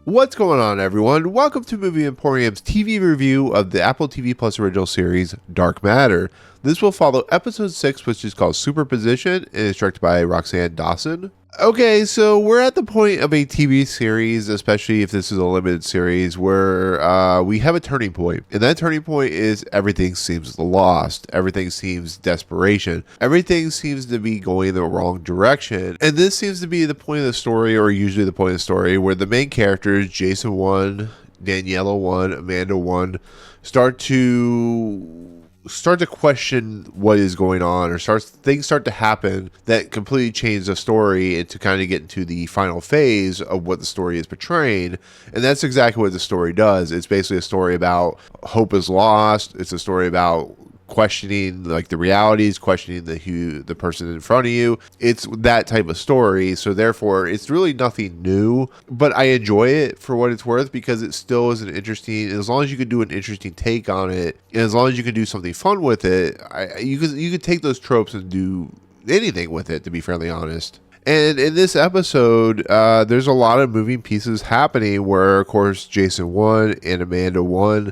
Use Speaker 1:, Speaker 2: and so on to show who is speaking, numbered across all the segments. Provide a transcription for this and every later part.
Speaker 1: What's going on, everyone? Welcome to Movie Emporium's TV review of the Apple TV Plus original series Dark Matter. This will follow episode 6, which is called Superposition, and is directed by Roxann Dawson. Okay, so we're at the point of a TV series, especially if this is a limited series, where we have a turning point. And that turning point is everything seems lost. Everything seems desperation. Everything seems to be going the wrong direction. And this seems to be the point of the story, or usually the point of the story, where the main characters, Jason 1, Daniella 1, Amanda 1, start to question what is going on, or things start to happen that completely change the story and to kind of get into the final phase of what the story is portraying. And that's exactly what the story does. It's basically a story about hope is lost. It's a story about questioning like the realities, questioning the person in front of you. It's that type of story, so therefore it's really nothing new, but I enjoy it for what it's worth because it still is an interesting, as long as you can do an interesting take on it, and as long as you can do something fun with it, you could take those tropes and do anything with it, to be fairly honest. And in this episode, there's a lot of moving pieces happening where, of course, Jason 1 and Amanda 1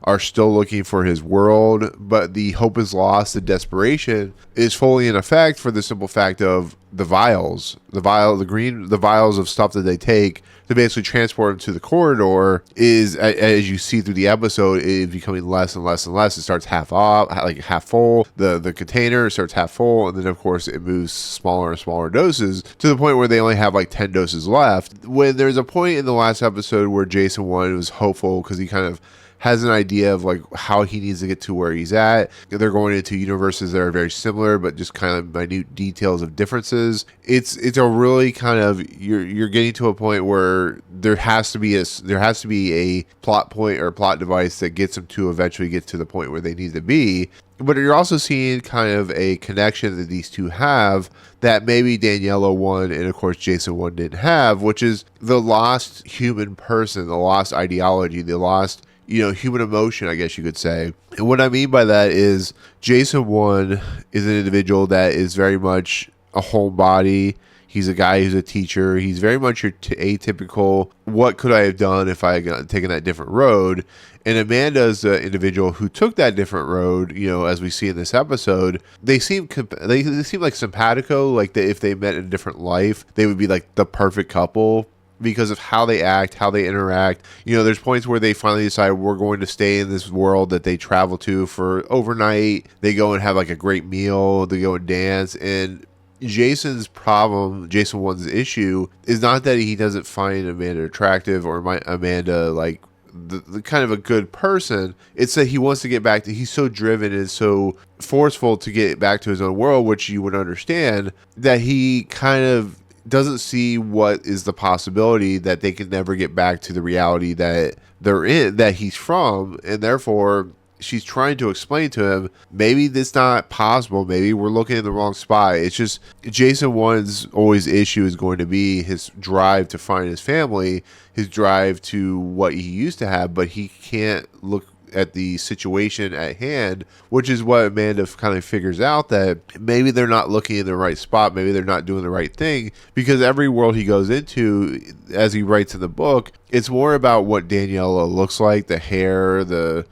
Speaker 1: are still looking for his world, but the hope is lost, the desperation is fully in effect for the simple fact of the vials of stuff that they take to basically transport him to the corridor is, as you see through the episode, is becoming less and less and less. It starts half off, like half full. The container starts half full, and then of course it moves smaller and smaller doses to the point where they only have like 10 doses left. When there's a point in the last episode where Jason 1 was hopeful because he kind of has an idea of like how he needs to get to where he's at. They're going into universes that are very similar, but just kind of minute details of differences. It's a really kind of, you're getting to a point where there has to be a plot point or a plot device that gets them to eventually get to the point where they need to be. But you're also seeing kind of a connection that these two have that maybe Daniella 1 and of course Jason 1 didn't have, which is the lost human person, the lost ideology, the lost human emotion, I guess you could say. And what I mean by that is Jason 1 is an individual that is very much a homebody. He's a guy who's a teacher. He's very much your atypical, what could I have done if I had taken that different road? And Amanda is the individual who took that different road, as we see in this episode. They seem like simpatico, like if they met in a different life, they would be like the perfect couple, because of how they act, how they interact. There's points where they finally decide we're going to stay in this world that they travel to for overnight. They go and have like a great meal. They go and dance. And Jason 1's issue is not that he doesn't find Amanda attractive or Amanda like the kind of a good person. It's that he wants to get back to, he's so driven and so forceful to get back to his own world, which you would understand, that he kind of doesn't see what is the possibility that they can never get back to the reality that they're in, that he's from, and therefore she's trying to explain to him, maybe this not possible, maybe we're looking in the wrong spot. It's just Jason 1's always issue is going to be his drive to find his family, his drive to what he used to have, but he can't look at the situation at hand, which is what Amanda kind of figures out, that maybe they're not looking in the right spot, maybe they're not doing the right thing, because every world he goes into, as he writes in the book, it's more about what Daniella looks like, the hair, the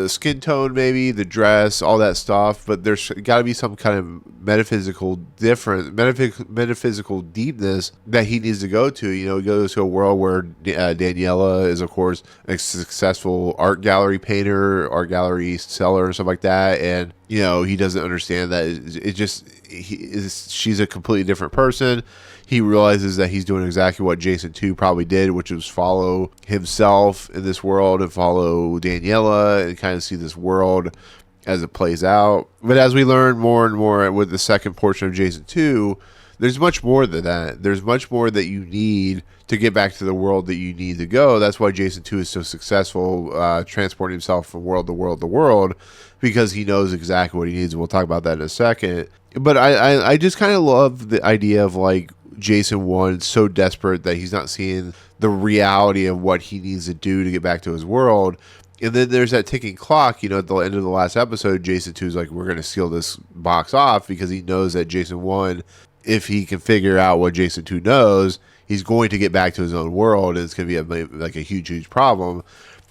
Speaker 1: skin tone, maybe the dress, all that stuff. But there's got to be some kind of metaphysical deepness that he needs to go to. He goes to a world where Daniella is, of course, a successful art gallery painter, art gallery seller, and stuff like that, and he doesn't understand that she's a completely different person. He realizes that he's doing exactly what Jason 2 probably did, which was follow himself in this world and follow Daniella and kind of see this world as it plays out. But as we learn more and more with the second portion of Jason 2, there's much more than that. There's much more that you need to get back to the world that you need to go. That's why Jason 2 is so successful, transporting himself from world to world to world, because he knows exactly what he needs. And we'll talk about that in a second. But I just kind of love the idea of like Jason 1 so desperate that he's not seeing the reality of what he needs to do to get back to his world. And then there's that ticking clock, at the end of the last episode, Jason 2 is like, we're going to seal this box off, because he knows that Jason 1, if he can figure out what Jason 2 knows, he's going to get back to his own world, and it's going to be like a huge problem.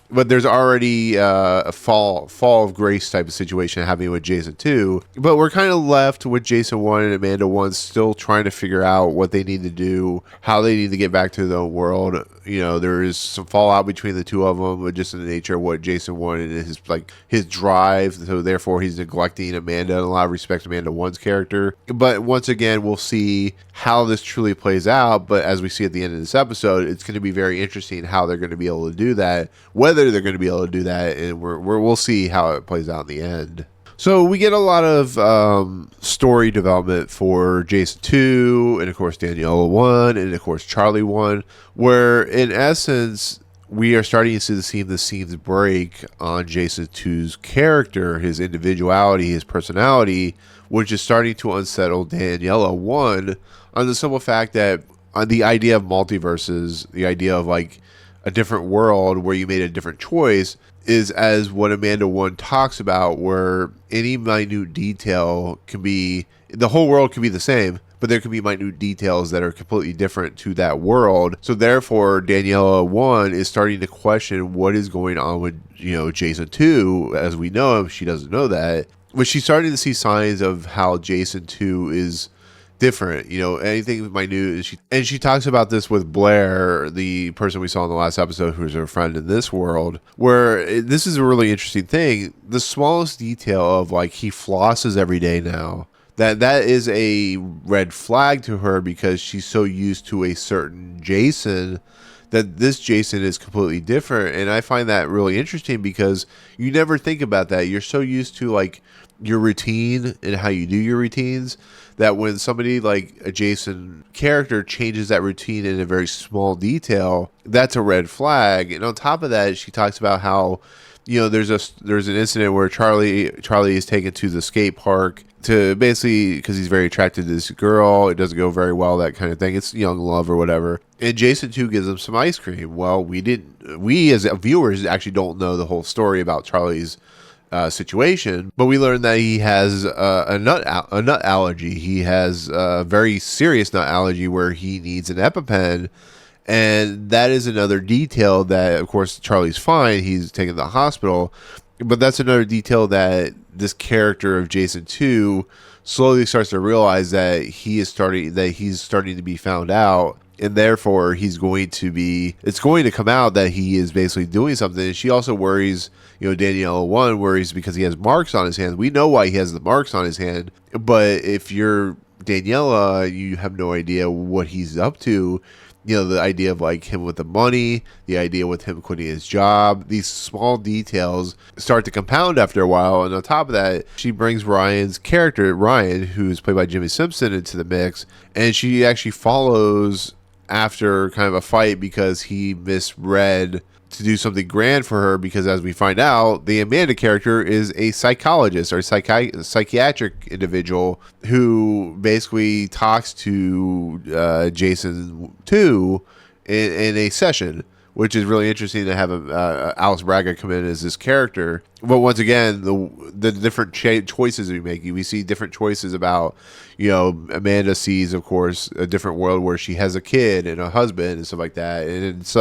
Speaker 1: But there's already a fall of grace type of situation happening with Jason 2. But we're kind of left with Jason 1 and Amanda 1 still trying to figure out what they need to do, how they need to get back to their own world. You know, there is some fallout between the two of them, but just in the nature of what Jason wanted and his drive. So therefore, he's neglecting Amanda in a lot of respects, Amanda 1's character. But once again, we'll see how this truly plays out. But as we see at the end of this episode, it's going to be very interesting how they're going to be able to do that, whether they're going to be able to do that, and we'll see how it plays out in the end. So we get a lot of story development for Jason 2, and of course Daniella 1, and of course Charlie 1, where in essence we are starting to see the scenes break on Jason 2's character, his individuality, his personality, which is starting to unsettle Daniella 1 on the simple fact that on the idea of multiverses, the idea of like a different world where you made a different choice, is as what Amanda 1 talks about, where any minute detail can be, the whole world can be the same, but there can be minute details that are completely different to that world. So therefore, Daniella 1 is starting to question what is going on with, you know, Jason 2. As we know him, she doesn't know that. But she's starting to see signs of how Jason 2 is different, you know, anything minute. And she talks about this with Blair, the person we saw in the last episode, who's her friend in this world, where this is a really interesting thing. The smallest detail of like he flosses every day now, that is a red flag to her, because she's so used to a certain Jason that this Jason is completely different. And I find that really interesting, because you never think about that. You're so used to like your routine and how you do your routines, that when somebody like a Jason character changes that routine in a very small detail, that's a red flag. And on top of that, she talks about how, you know, there's an incident where Charlie is taken to the skate park to basically, because he's very attracted to this girl. It doesn't go very well, that kind of thing. It's young love or whatever. And Jason 2 gives him some ice cream. Well, we as viewers actually don't know the whole story about Charlie's situation, but we learned that he has a nut allergy. He has a very serious nut allergy where he needs an EpiPen, and that is another detail that, of course, Charlie's fine. He's taken to the hospital, but that's another detail that this character of Jason 2 slowly starts to realize that he's starting to be found out. And therefore, it's going to come out that he is basically doing something. And she also worries, you know, Daniella 1 worries because he has marks on his hand. We know why he has the marks on his hand. But if you're Daniella, you have no idea what he's up to. You know, the idea of like him with the money, the idea with him quitting his job, these small details start to compound after a while. And on top of that, she brings Ryan's character, Ryan, who's played by Jimmi Simpson, into the mix. And she actually follows after kind of a fight because he misread to do something grand for her, because as we find out, the Amanda character is a psychologist or psychiatric individual who basically talks to Jason 2 in a session, which is really interesting to have Alice Braga come in as this character. But once again, the different choices we make, we see different choices about, you know, Amanda sees, of course, a different world where she has a kid and a husband and stuff like that. And it's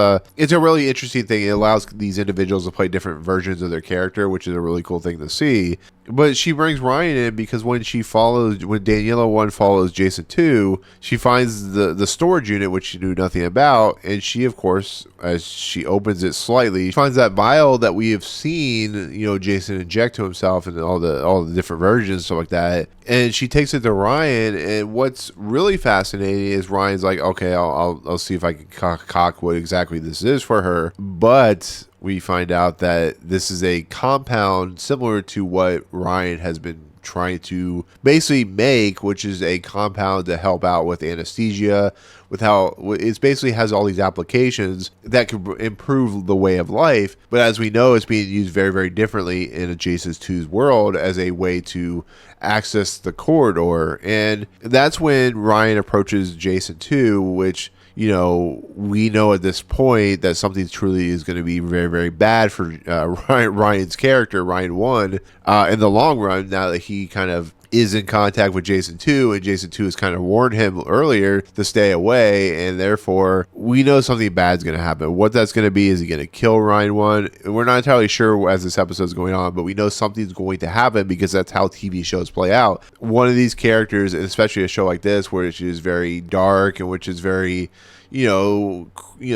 Speaker 1: a really interesting thing. It allows these individuals to play different versions of their character, which is a really cool thing to see. But she brings Ryan in because when Daniella 1 follows Jason 2, she finds the storage unit, which she knew nothing about. And she, of course, as she opens it slightly, finds that vial that we have seen, you know, Jason inject to himself and all the different versions and stuff like that. And she takes it to Ryan, and what's really fascinating is Ryan's like, okay, I'll see if I can cock what exactly this is for her. But we find out that this is a compound similar to what Ryan has been trying to basically make, which is a compound to help out with anesthesia, with how it basically has all these applications that could improve the way of life. But as we know, it's being used very, very differently in Jason 2's world as a way to access the corridor. And that's when Ryan approaches Jason 2, which, you know, we know at this point that something truly is going to be very, very bad for Ryan's character, Ryan 1, in the long run, now that he kind of is in contact with Jason 2, and Jason 2 has kind of warned him earlier to stay away, and therefore we know something bad's going to happen. What that's going to be, is he going to kill Ryan 1? We're not entirely sure as this episode is going on, but we know something's going to happen because that's how TV shows play out. One of these characters, and especially a show like this, which is very dark and which is very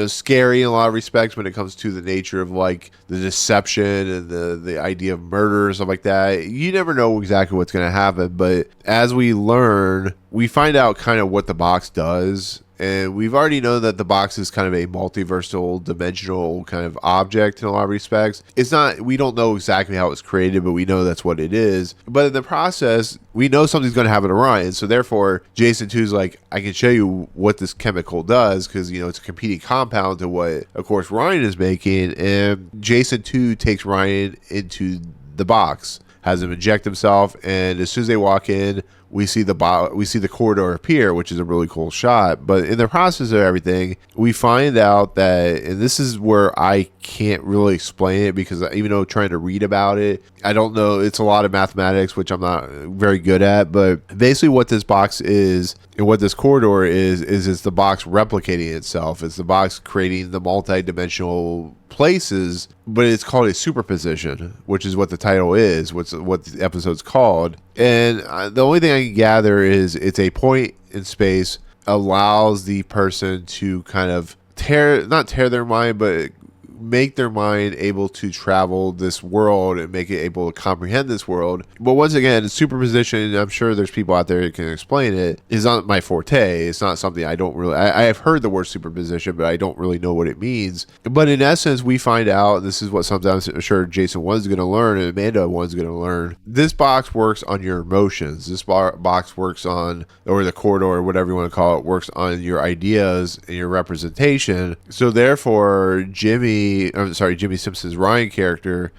Speaker 1: scary in a lot of respects when it comes to the nature of like the deception and the idea of murder and stuff like that. You never know exactly what's going to happen, but as we learn, we find out kind of what the box does. And we've already known that the box is kind of a multiversal, dimensional kind of object in a lot of respects. It's not, we don't know exactly how it's created, but we know that's what it is. But in the process, we know something's going to happen to Ryan. So therefore, Jason 2's like, I can show you what this chemical does, because, it's a competing compound to what, of course, Ryan is making. And Jason 2 takes Ryan into the box, has him inject himself, and as soon as they walk in, we see the corridor appear, which is a really cool shot. But in the process of everything, we find out that, and this is where I can't really explain it, because even though trying to read about it, I don't know, it's a lot of mathematics, which I'm not very good at. But basically what this box is, and what this corridor is it's the box replicating itself. It's the box creating the multi-dimensional places, but it's called a superposition, which is what the title is, what the episode's called. And the only thing I can gather is it's a point in space, allows the person to kind of not tear their mind, but make their mind able to travel this world and make it able to comprehend this world. But once again, superposition, I'm sure there's people out there who can explain it, is not my forte. It's not something I don't really, I have heard the word superposition, but I don't really know what it means. But in essence, we find out, this is what sometimes I'm sure Jason 1's going to learn and Amanda 1's going to learn. This box works on your emotions. This box works on, or the corridor, or whatever you want to call it, works on your ideas and your representation. So therefore, Jimmy Simpson's Ryan character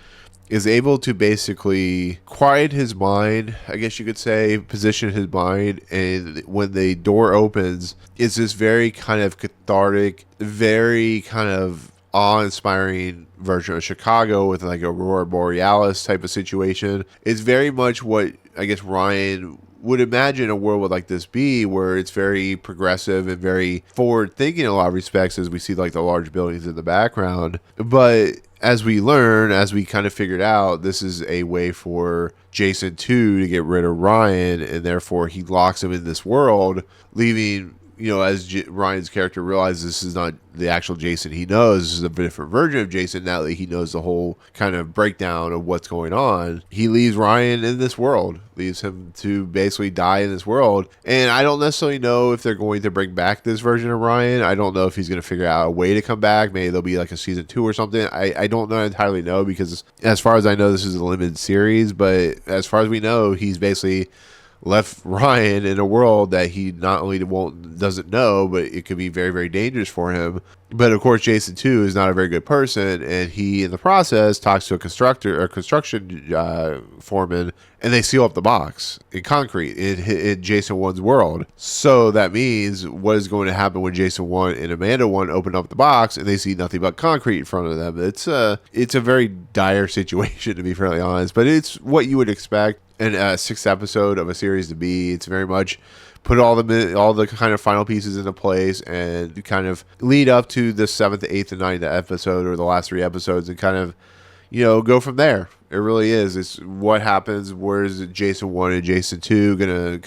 Speaker 1: is able to basically quiet his mind, I guess you could say, position his mind, and when the door opens, it's this very kind of cathartic, very kind of awe-inspiring version of Chicago with like Aurora Borealis type of situation. It's very much what I guess Ryan would imagine a world would like this be, where it's very progressive and very forward thinking in a lot of respects, as we see like the large buildings in the background. But as we learn, as we kind of figured out, this is a way for Jason 2 to get rid of Ryan, and therefore he locks him in this world, leaving, as Ryan's character realizes this is not the actual Jason he knows. This is a different version of Jason now that he knows the whole kind of breakdown of what's going on. He leaves Ryan in this world, leaves him to basically die in this world. And I don't necessarily know if they're going to bring back this version of Ryan. I don't know if he's going to figure out a way to come back. Maybe there'll be like a season 2 or something. I don't entirely know, because as far as I know, this is a limited series. But as far as we know, he's basically left Ryan in a world that he not only doesn't know, but it could be very, very dangerous for him. But of course, Jason 2 is not a very good person, and he, in the process, talks to a construction foreman, and they seal up the box in concrete in Jason 1's world. So that means what is going to happen when Jason 1 and Amanda 1 open up the box and they see nothing but concrete in front of them? It's a very dire situation, to be fairly honest, but it's what you would expect in a 6th episode of a series to be. It's very much put all the kind of final pieces into place and kind of lead up to the 7th, 8th, and 9th episode, or the last 3 episodes, and kind of, go from there. It really is. It's what happens. Where is Jason 1 and Jason 2 going to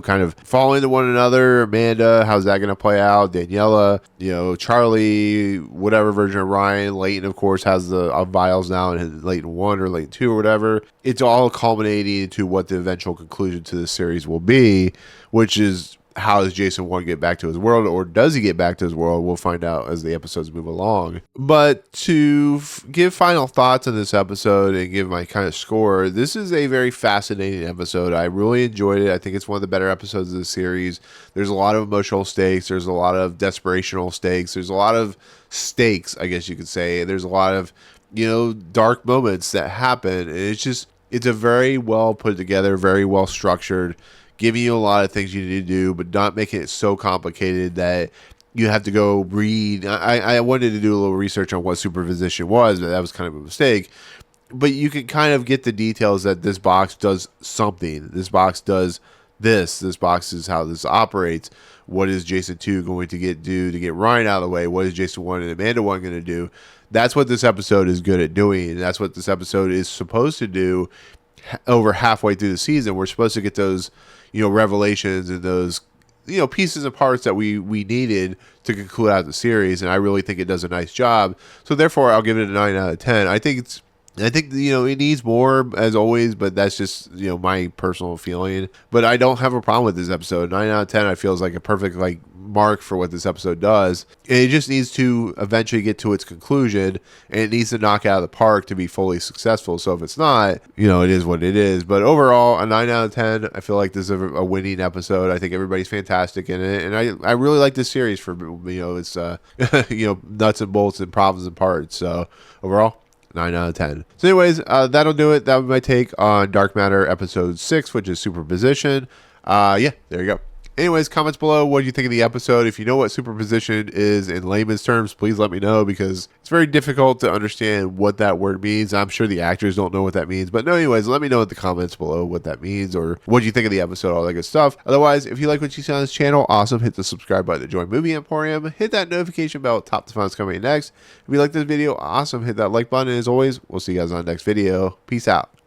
Speaker 1: kind of fall into one another? Amanda, how's that going to play out? Daniella, Charlie, whatever version of Ryan. Leighton, of course, has the vials now in Leighton 1 or Leighton 2 or whatever. It's all culminating into what the eventual conclusion to the series will be, which is, how does Jason 1 get back to his world, or does he get back to his world? We'll find out as the episodes move along. But to give final thoughts on this episode and give my kind of score, this is a very fascinating episode. I really enjoyed it. I think it's one of the better episodes of the series. There's a lot of emotional stakes. There's a lot of desperational stakes. There's a lot of stakes, I guess you could say. There's a lot of, dark moments that happen. And it's a very well put together, very well structured, giving you a lot of things you need to do, but not making it so complicated that you have to go read. I wanted to do a little research on what superposition was, but that was kind of a mistake. but you can kind of get the details that this box does something. This box does this. This box is how this operates. What is Jason 2 going to do to get Ryan out of the way? What is Jason 1 and Amanda 1 going to do? That's what this episode is good at doing. And that's what this episode is supposed to do over halfway through the season. We're supposed to get those, revelations and those, pieces and parts that we needed to conclude out the series. And I really think it does a nice job. So therefore, I'll give it a 9 out of 10. I think it needs more as always, but that's just my personal feeling. But I don't have a problem with this episode. 9 out of 10 I feel is like a perfect mark for what this episode does. And it just needs to eventually get to its conclusion, and it needs to knock out of the park to be fully successful. So if it's not, it is what it is. But overall, a 9 out of 10. I feel like this is a winning episode. I think everybody's fantastic in it, and I really like this series for it's nuts and bolts and problems and parts. So overall, 9 out of 10. So anyways, that'll do it. That was my take on Dark Matter episode 6, which is Superposition. Yeah, there you go. Anyways, comments below. What do you think of the episode? If you know what superposition is in layman's terms, please let me know, because it's very difficult to understand what that word means. I'm sure the actors don't know what that means. But no, anyways, let me know in the comments below what that means, or what you think of the episode, all that good stuff. Otherwise, if you like what you see on this channel, awesome. Hit the subscribe button to join Movie Emporium. Hit that notification bell at top to find what's coming next. If you like this video, awesome. Hit that like button. And as always, we'll see you guys on the next video. Peace out.